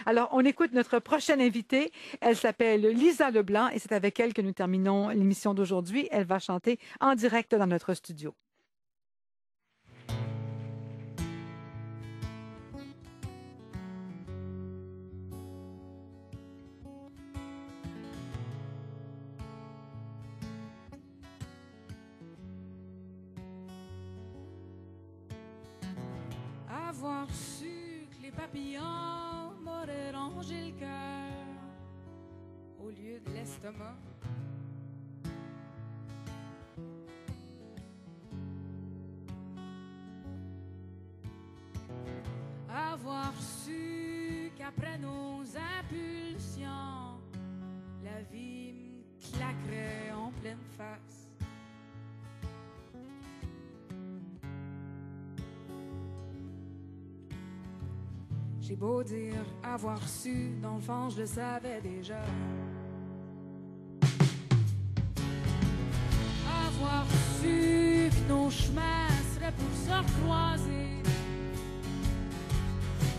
Alors, on écoute notre prochaine invitée. Elle s'appelle Lisa Leblanc et c'est avec elle que nous terminons l'émission d'aujourd'hui. Elle va chanter en direct dans notre studio. Avoir su que les papillons m'auraient rongé le cœur au lieu de l'estomac. Avoir su qu'après nos impulsions, la vie me claquerait en pleine face. J'ai beau dire avoir su, dans le fond je le savais déjà. Avoir su que nos chemins seraient pour se recroiser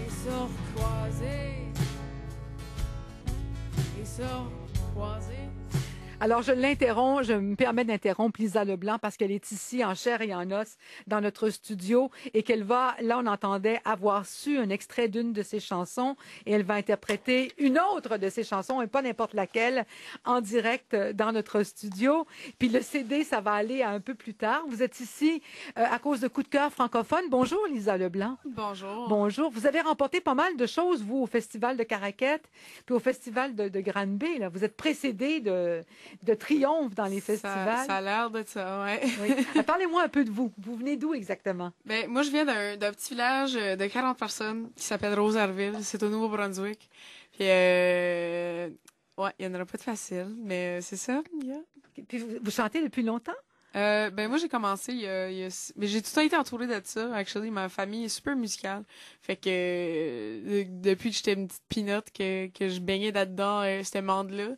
et se recroiser et se recroiser. Alors, je l'interromps, je me permets d'interrompre Lisa Leblanc parce qu'elle est ici en chair et en os dans notre studio et qu'elle va, là on entendait avoir su un extrait d'une de ses chansons et elle va interpréter une autre de ses chansons et pas n'importe laquelle en direct dans notre studio. Puis le CD, ça va aller à un peu plus tard. Vous êtes ici à cause de Coup de cœur francophone. Bonjour Lisa Leblanc. Bonjour. Bonjour. Vous avez remporté pas mal de choses, vous, au Festival de Caraquette puis au Festival de Granby. Là. Vous êtes précédé de triomphe dans les festivals. Ça a l'air de ça, ouais. Oui. Parlez-moi un peu de vous. Vous venez d'où exactement? Ben, moi, je viens d'un petit village de 40 personnes qui s'appelle Rosaireville. C'est au Nouveau-Brunswick. Puis, ouais, il n'y en aura pas de facile, mais c'est ça. Yeah. Puis vous chantez depuis longtemps? Ben, moi, j'ai commencé mais j'ai tout le temps été entourée de ça. Actually, ma famille est super musicale. Fait que depuis que j'étais une petite pinotte que je baignais là-dedans, ce monde-là.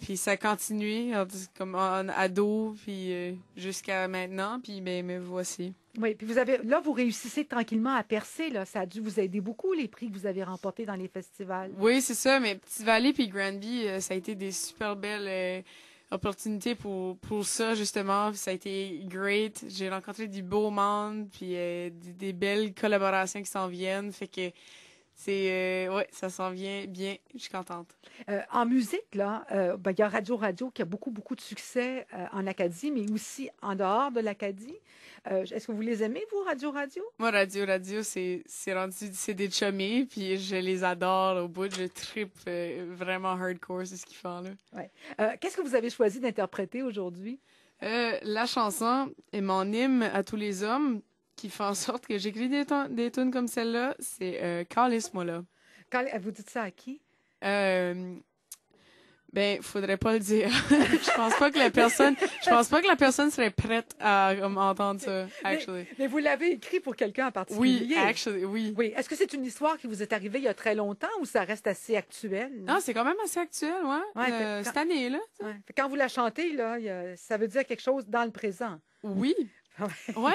Puis ça a continué comme en ado, puis jusqu'à maintenant, puis ben, me voici. Oui, puis vous réussissez tranquillement à percer, là. Ça a dû vous aider beaucoup, les prix que vous avez remportés dans les festivals. Oui, c'est ça, mais Petit Valley puis Granby, ça a été des super belles opportunités pour ça, justement. Puis ça a été great. J'ai rencontré du beau monde, puis des belles collaborations qui s'en viennent. Fait que ouais, ça s'en vient bien. Je suis contente. En musique, là, il y a Radio qui a beaucoup de succès en Acadie, mais aussi en dehors de l'Acadie. Est-ce que vous les aimez, vous, Radio? Moi, Radio, c'est des chummés, puis je les adore au bout. Je trippe vraiment hardcore, c'est ce qu'ils font, là. Ouais. Qu'est-ce que vous avez choisi d'interpréter aujourd'hui? La chanson est mon hymne à tous les hommes, qui fait en sorte que j'écris des tunes comme celle-là, c'est Calisse-moi là. Vous dites ça à qui? Ben, faudrait pas le dire. Je pense pas que la personne serait prête à entendre ça, actually. Mais vous l'avez écrit pour quelqu'un en particulier? Oui, actually, oui. Oui. Est-ce que c'est une histoire qui vous est arrivée il y a très longtemps ou ça reste assez actuel? Non, c'est quand même assez actuel, ouais. Cette année, là. Ouais. Quand vous la chantez, là, ça veut dire quelque chose dans le présent. Oui. Ouais.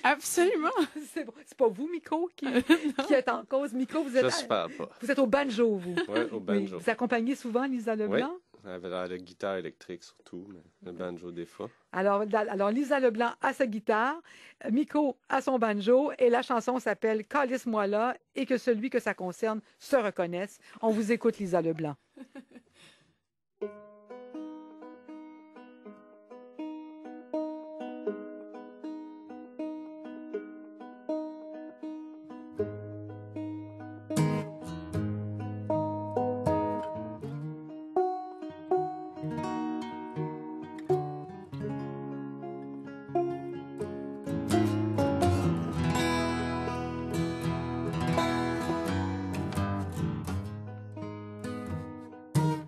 Absolument. C'est pas vous, Miko, qui est en cause. Miko, vous êtes au banjo, vous. Oui, au banjo. Vous accompagnez souvent Lisa Leblanc? Oui, avec la guitare électrique surtout, mais le banjo des fois. Alors Lisa Leblanc a sa guitare, Miko a son banjo, et la chanson s'appelle « Calisse-moi là » et que celui que ça concerne se reconnaisse. On vous écoute, Lisa Leblanc.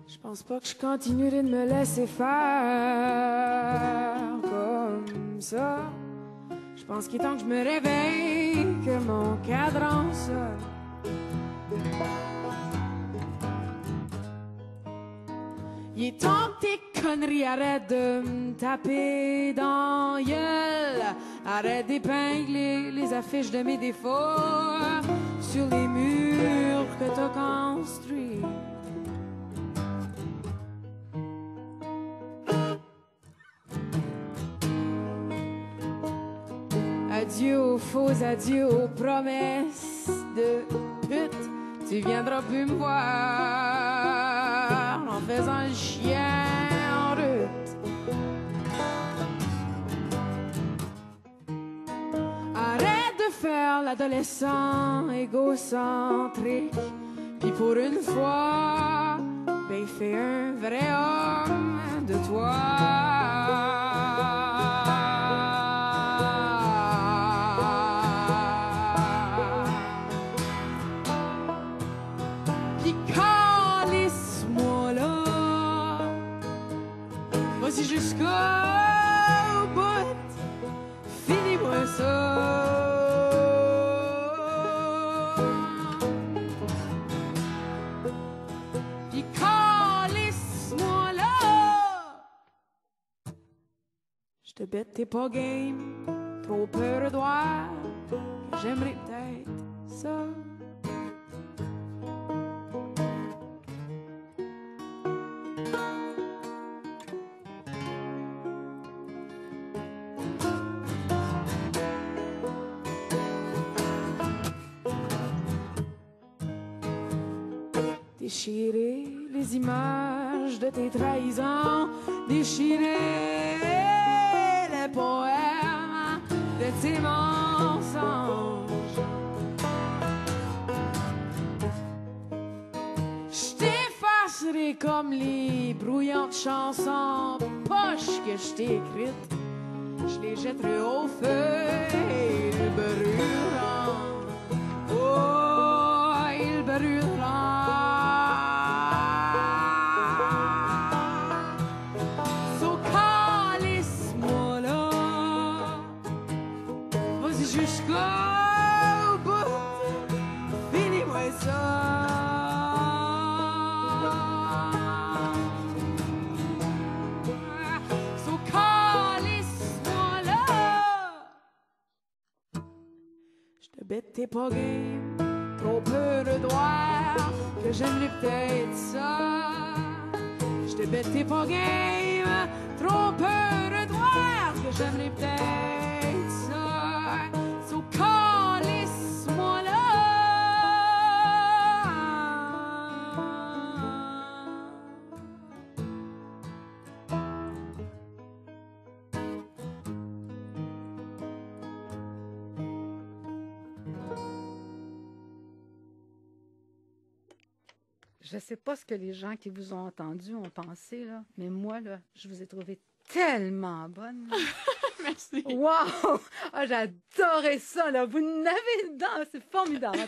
Je pense pas que je continuerai de me laisser faire comme ça. Je pense qu'il est temps que je me réveille, que mon cadran sonne. Il est temps que tes conneries arrêtent de me taper dans gueule. Arrête d'épingler les affiches de mes défauts sur les murs que t'as construits. Adieu aux faux adieux, aux promesses de pute. Tu viendras plus me voir en faisant le chien en route. Arrête de faire l'adolescent égocentrique. Puis pour une fois, ben fais un vrai homme de toi. Jusqu'au bout, finis-moi ça. Puis calisse-moi là. J'te bête, t'es pas game, trop peur de voir. J'aimerais peut-être ça. Déchirer les images de tes trahisons, déchirer les poèmes de tes mensonges. Je t'effacerai comme les brouillantes chansons poches que je t'ai écrites. Je les jetterai au feu et ils brûleront. Oh, ils brûleront. Jusqu'au bout, finis-moi ça. So calisse-moi là. J'te bête, t'es pas game, trop peu de droits, que j'aimerais peut-être ça. J'te bête, t'es pas game, trop peu de droits, que j'aimerais peut-être ça. Calisse-moi là. Je sais pas ce que les gens qui vous ont entendu ont pensé, là, mais moi, là, je vous ai trouvé tellement bonne. Merci. Wow! Ah, j'adorais ça, là. Vous n'avez dedans. C'est formidable.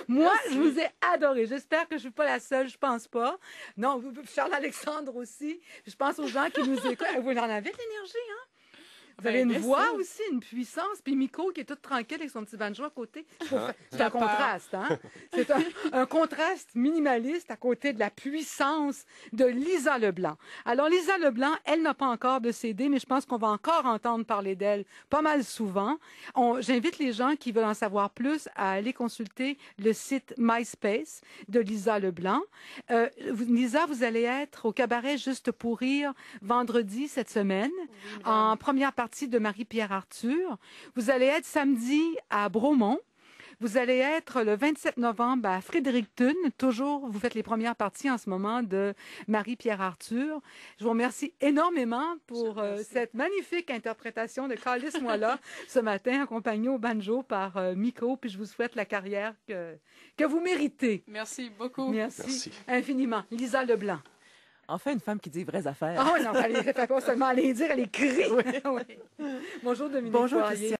Moi, je vous ai adoré. J'espère que je ne suis pas la seule. Je pense pas. Non, Charles-Alexandre aussi. Je pense aux gens qui nous écoutent. Vous en avez de l'énergie, hein? Vous avez une voix aussi, une puissance. Puis Miko qui est toute tranquille avec son petit banjo à côté. C'est un contraste, hein? C'est un contraste minimaliste à côté de la puissance de Lisa Leblanc. Alors, Lisa Leblanc, elle n'a pas encore de CD, mais je pense qu'on va encore entendre parler d'elle pas mal souvent. J'invite les gens qui veulent en savoir plus à aller consulter le site MySpace de Lisa Leblanc. Lisa, vous allez être au cabaret Juste pour rire vendredi cette semaine, en première partie de Marie-Pierre Arthur. Vous allez être samedi à Bromont. Vous allez être le 27 novembre à Fredericton. Toujours, vous faites les premières parties en ce moment de Marie-Pierre Arthur. Je vous remercie énormément pour cette magnifique interprétation de Calisse-moi là ce matin, accompagnée au banjo par Miko. Puis je vous souhaite la carrière que vous méritez. Merci beaucoup. Merci infiniment. Lisa Leblanc. Enfin, une femme qui dit vraies affaires. Ah oui, non, elle ne fait pas seulement aller dire, elle écrit. Oui. Oui. Bonjour Dominique Bonjour Poirier. Christian.